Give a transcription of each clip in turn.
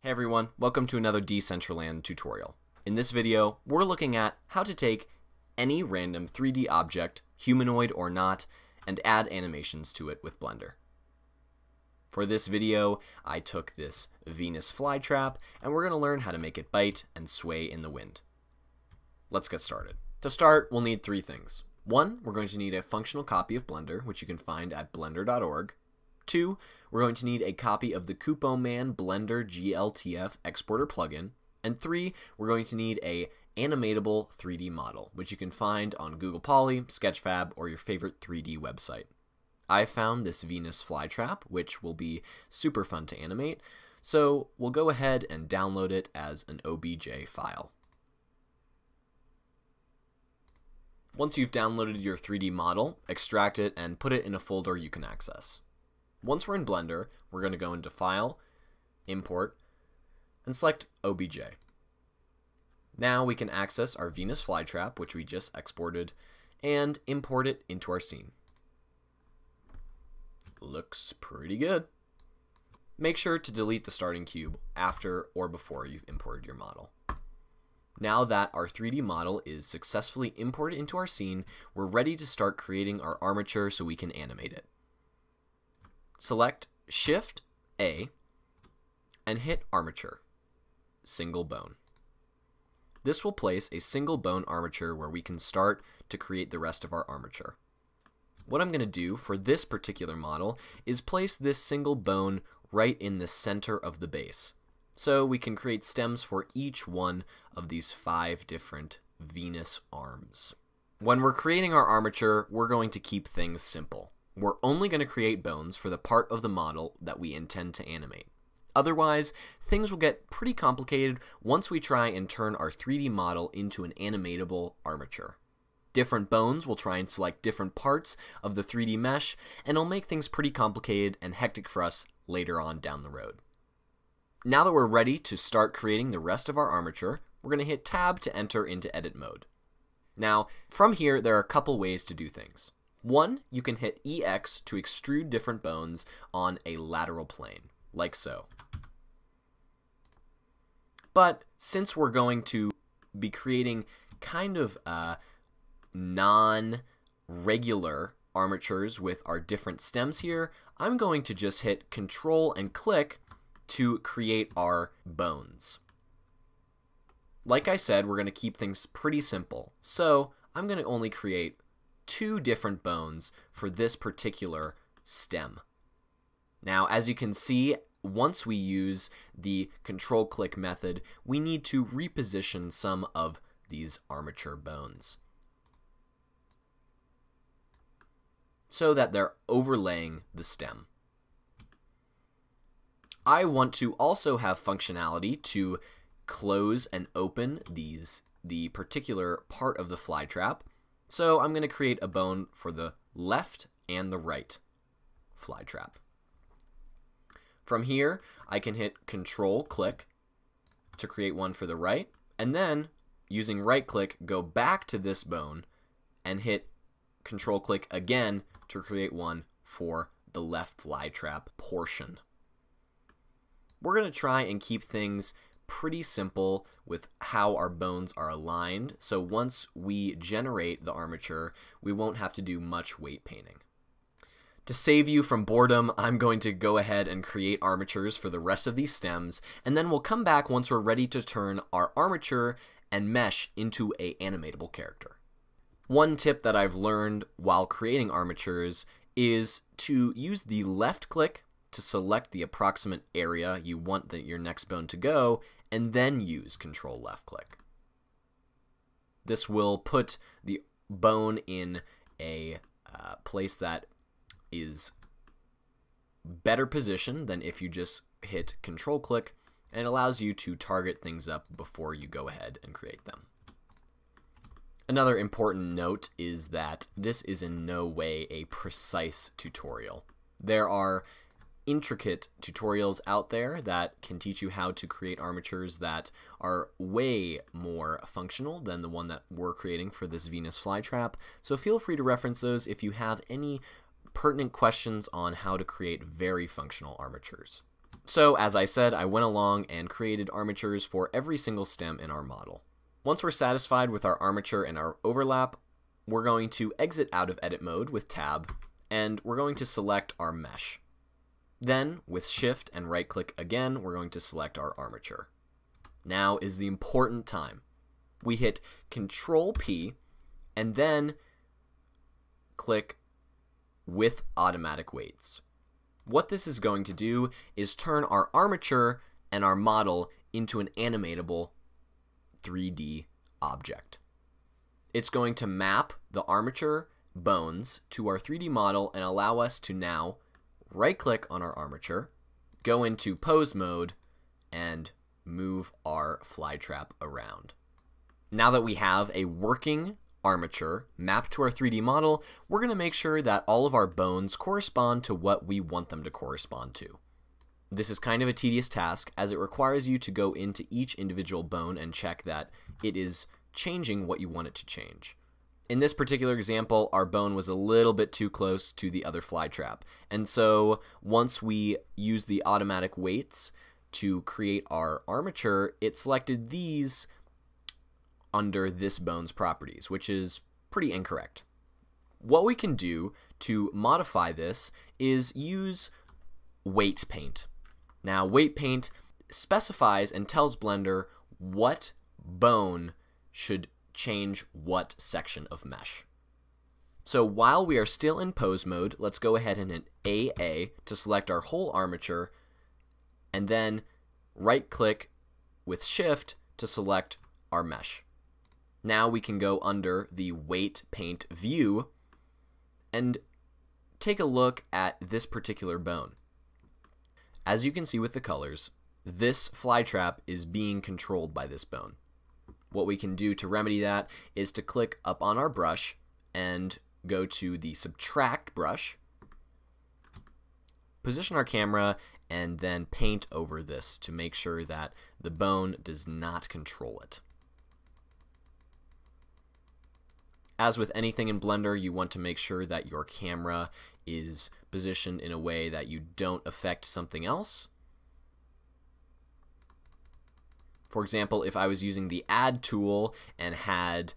Hey everyone, welcome to another Decentraland tutorial. In this video, we're looking at how to take any random 3D object, humanoid or not, and add animations to it with Blender. For this video, I took this Venus flytrap, and we're going to learn how to make it bite and sway in the wind. Let's get started. To start, we'll need three things. One, we're going to need a functional copy of Blender, which you can find at blender.org. Two, we're going to need a copy of the CupoMan Blender GLTF exporter plugin. And three, we're going to need a animatable 3D model, which you can find on Google Poly, Sketchfab, or your favorite 3D website. I found this Venus flytrap, which will be super fun to animate, so we'll go ahead and download it as an OBJ file. Once you've downloaded your 3D model, extract it and put it in a folder you can access. Once we're in Blender, we're going to go into File, Import, and select OBJ. Now we can access our Venus flytrap, which we just exported, and import it into our scene. Looks pretty good. Make sure to delete the starting cube after or before you've imported your model. Now that our 3D model is successfully imported into our scene, we're ready to start creating our armature so we can animate it. Select Shift A and hit Armature, Single Bone. This will place a single bone armature where we can start to create the rest of our armature. What I'm going to do for this particular model is place this single bone right in the center of the base, so we can create stems for each one of these 5 different Venus arms. When we're creating our armature, we're going to keep things simple. We're only going to create bones for the part of the model that we intend to animate. Otherwise, things will get pretty complicated once we try and turn our 3D model into an animatable armature. Different bones will try and select different parts of the 3D mesh, and it'll make things pretty complicated and hectic for us later on down the road. Now that we're ready to start creating the rest of our armature, we're going to hit Tab to enter into edit mode. Now, from here, there are a couple ways to do things. One, you can hit EX to extrude different bones on a lateral plane, like so. But since we're going to be creating kind of non-regular armatures with our different stems here, I'm going to just hit Control and click to create our bones. Like I said, we're going to keep things pretty simple, so I'm going to only create 2 different bones for this particular stem. Now, as you can see, once we use the control click method, we need to reposition some of these armature bones so that they're overlaying the stem. I want to also have functionality to close and open the particular part of the flytrap. So I'm going to create a bone for the left and the right flytrap. From here, I can hit Control click to create one for the right, and then using right click, go back to this bone and hit Control click again to create one for the left flytrap portion. We're going to try and keep things pretty simple with how our bones are aligned, so once we generate the armature, we won't have to do much weight painting. To save you from boredom, I'm going to go ahead and create armatures for the rest of these stems, and then we'll come back once we're ready to turn our armature and mesh into an animatable character. One tip that I've learned while creating armatures is to use the left click to select the approximate area you want your next bone to go, and then use Control left click. This will put the bone in a place that is better positioned than if you just hit Control click, and it allows you to target things up before you go ahead and create them. Another important note is that this is in no way a precise tutorial. There are intricate tutorials out there that can teach you how to create armatures that are way more functional than the one that we're creating for this Venus flytrap, so feel free to reference those if you have any pertinent questions on how to create very functional armatures. So as I said, I went along and created armatures for every single stem in our model. Once we're satisfied with our armature and our overlap, we're going to exit out of edit mode with tab, and we're going to select our mesh. Then, with shift and right click again, we're going to select our armature. Now is the important time. We hit Control P and then click with automatic weights. What this is going to do is turn our armature and our model into an animatable 3D object. It's going to map the armature bones to our 3D model and allow us to now right click on our armature, go into pose mode, and move our fly trap around. Now that we have a working armature mapped to our 3D model, we're going to make sure that all of our bones correspond to what we want them to correspond to. This is kind of a tedious task, as it requires you to go into each individual bone and check that it is changing what you want it to change. In this particular example, our bone was a little bit too close to the other fly trap, and so once we used the automatic weights to create our armature, it selected these under this bone's properties, which is pretty incorrect. What we can do to modify this is use weight paint. Now, weight paint specifies and tells Blender what bone should change what section of mesh. So while we are still in pose mode, let's go ahead and hit AA to select our whole armature, and then right click with shift to select our mesh. Now we can go under the weight paint view and take a look at this particular bone. As you can see with the colors, this fly trap is being controlled by this bone. What we can do to remedy that is to click up on our brush and go to the subtract brush, position our camera, and then paint over this to make sure that the bone does not control it. As with anything in Blender, you want to make sure that your camera is positioned in a way that you don't affect something else. For example, if I was using the add tool and had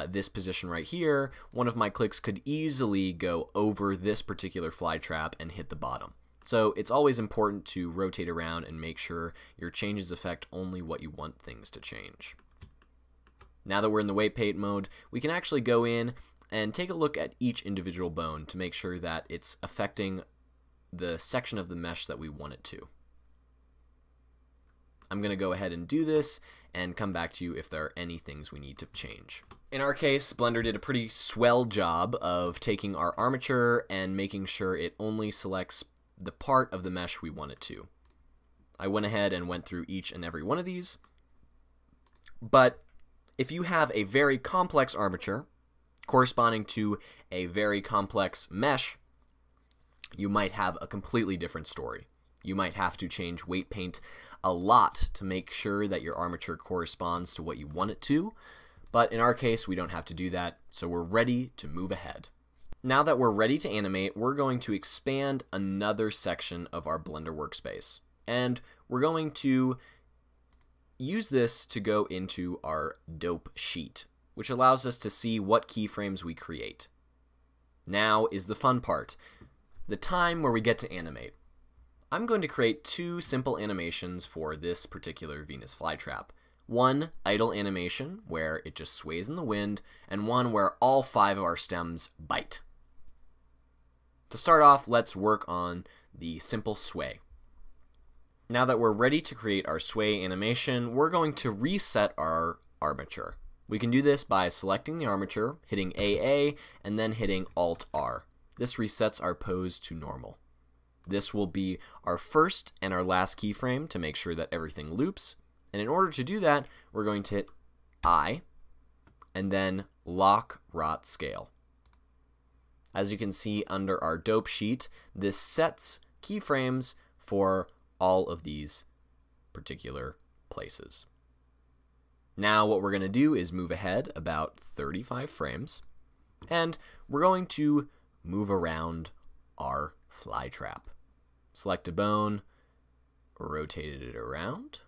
this position right here, one of my clicks could easily go over this particular fly trap and hit the bottom. So it's always important to rotate around and make sure your changes affect only what you want things to change. Now that we're in the weight paint mode, we can actually go in and take a look at each individual bone to make sure that it's affecting the section of the mesh that we want it to. I'm going to go ahead and do this and come back to you if there are any things we need to change. In our case, Blender did a pretty swell job of taking our armature and making sure it only selects the part of the mesh we want it to. I went ahead and went through each and every one of these, but if you have a very complex armature corresponding to a very complex mesh, you might have a completely different story. You might have to change weight paint a lot to make sure that your armature corresponds to what you want it to, but in our case, we don't have to do that, so we're ready to move ahead. Now that we're ready to animate, we're going to expand another section of our Blender workspace, and we're going to use this to go into our dope sheet, which allows us to see what keyframes we create. Now is the fun part, the time where we get to animate. I'm going to create two simple animations for this particular Venus flytrap. One idle animation, where it just sways in the wind, and one where all 5 of our stems bite. To start off, let's work on the simple sway. Now that we're ready to create our sway animation, we're going to reset our armature. We can do this by selecting the armature, hitting AA, and then hitting Alt-R. This resets our pose to normal. This will be our first and our last keyframe to make sure that everything loops. And in order to do that, we're going to hit I, and then Lock Rot Scale. As you can see under our dope sheet, this sets keyframes for all of these particular places. Now what we're going to do is move ahead about 35 frames, and we're going to move around our fly trap. Select a bone, rotated it around.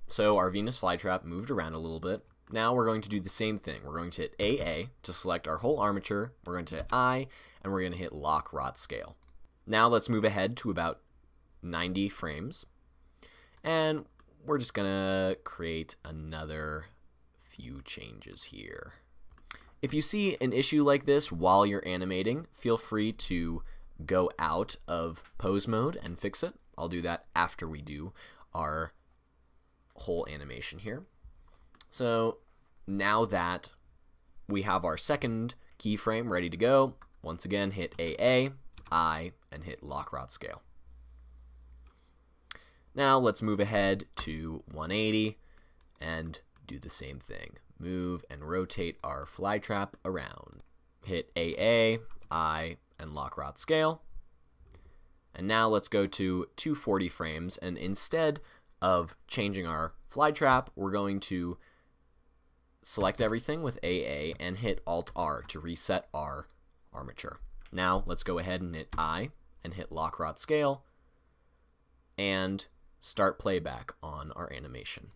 So our Venus flytrap moved around a little bit. Now we're going to do the same thing. We're going to hit AA to select our whole armature. We're going to hit I, and we're going to hit lock rot scale. Now let's move ahead to about 90 frames. And we're just going to create another few changes here. If you see an issue like this while you're animating, feel free to go out of pose mode and fix it. I'll do that after we do our whole animation here. So now that we have our second keyframe ready to go, once again hit AA, I, and hit lock rot scale. Now let's move ahead to 180 and do the same thing. Move and rotate our flytrap around. Hit AA, I, and lock rot scale. And now let's go to 240 frames, and instead of changing our flytrap, we're going to select everything with AA and hit Alt-R to reset our armature. Now let's go ahead and hit I and hit lock rot scale and start playback on our animation.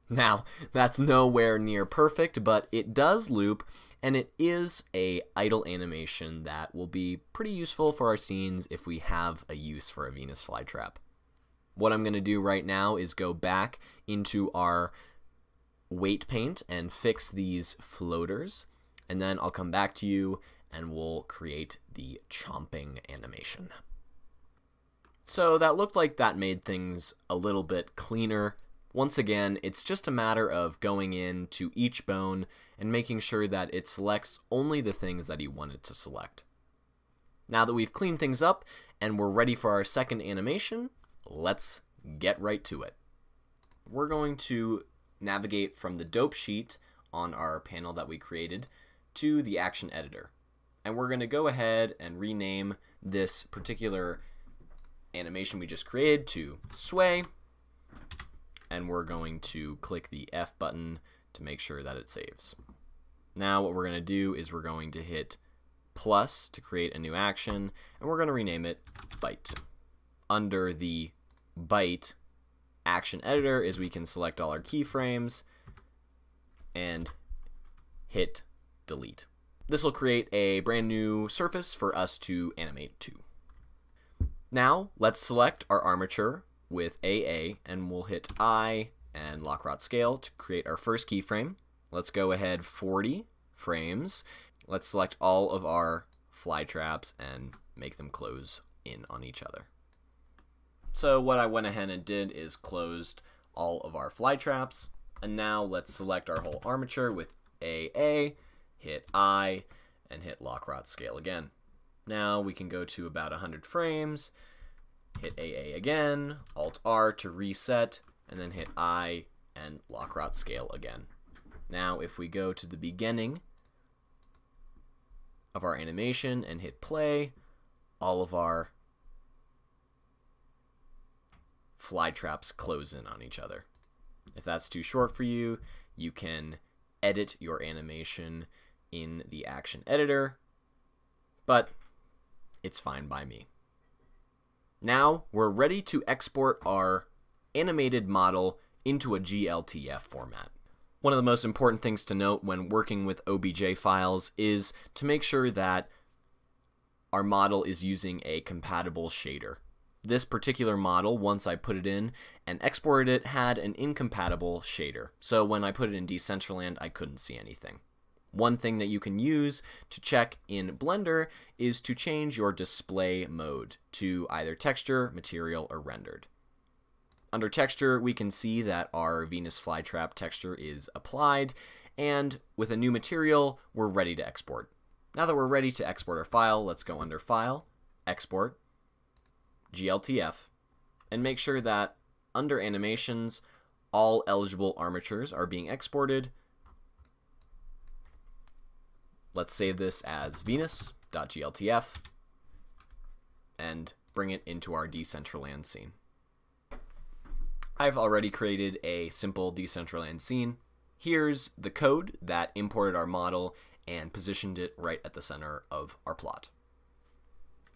Now, that's nowhere near perfect, but it does loop, and it is a idle animation that will be pretty useful for our scenes if we have a use for a Venus flytrap. What I'm going to do right now is go back into our weight paint and fix these floaters, and then I'll come back to you and we'll create the chomping animation. So that looked like that made things a little bit cleaner. Once again, it's just a matter of going into each bone and making sure that it selects only the things that you want it to select. Now that we've cleaned things up and we're ready for our second animation, let's get right to it. We're going to navigate from the dope sheet on our panel that we created to the action editor. And we're going to go ahead and rename this particular animation we just created to sway. And we're going to click the F button to make sure that it saves. Now what we're going to do is we're going to hit plus to create a new action, and we're going to rename it Bite. Under the Bite action editor is we can select all our keyframes and hit delete. This will create a brand new surface for us to animate to. Now let's select our armature with AA, and we'll hit I and lock rot scale to create our first keyframe. Let's go ahead 40 frames. Let's select all of our fly traps and make them close in on each other. So what I went ahead and did is closed all of our fly traps, and now let's select our whole armature with AA, hit I, and hit lock rot scale again. Now we can go to about 100 frames, hit AA again, Alt-R to reset, and then hit I and lock rot scale again. Now if we go to the beginning of our animation and hit play, all of our fly traps close in on each other. If that's too short for you, you can edit your animation in the action editor, but it's fine by me. Now we're ready to export our animated model into a GLTF format. One of the most important things to note when working with OBJ files is to make sure that our model is using a compatible shader. This particular model, once I put it in and exported it, had an incompatible shader. So when I put it in Decentraland, I couldn't see anything. One thing that you can use to check in Blender is to change your display mode to either texture, material, or rendered. Under texture, we can see that our Venus flytrap texture is applied, and with a new material, we're ready to export. Now that we're ready to export our file, let's go under File, Export, GLTF, and make sure that under Animations, all eligible armatures are being exported. Let's save this as venus.gltf and bring it into our Decentraland scene. I've already created a simple Decentraland scene. Here's the code that imported our model and positioned it right at the center of our plot.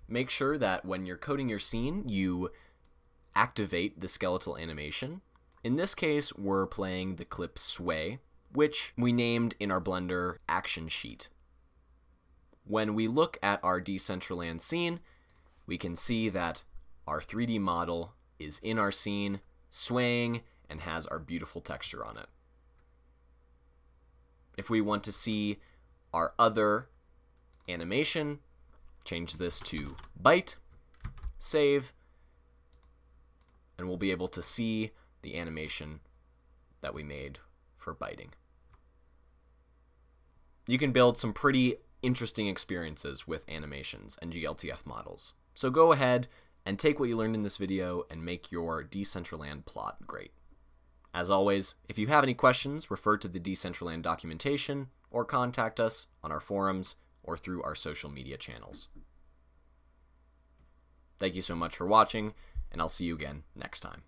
Make sure that when you're coding your scene, you activate the skeletal animation. In this case, we're playing the clip sway, which we named in our Blender action sheet. When we look at our Decentraland scene, we can see that our 3D model is in our scene, swaying, and has our beautiful texture on it. If we want to see our other animation, change this to bite, save, and we'll be able to see the animation that we made for biting. You can build some pretty interesting experiences with animations and GLTF models. So go ahead and take what you learned in this video and make your Decentraland plot great. As always, if you have any questions, refer to the Decentraland documentation or contact us on our forums or through our social media channels. Thank you so much for watching, and I'll see you again next time.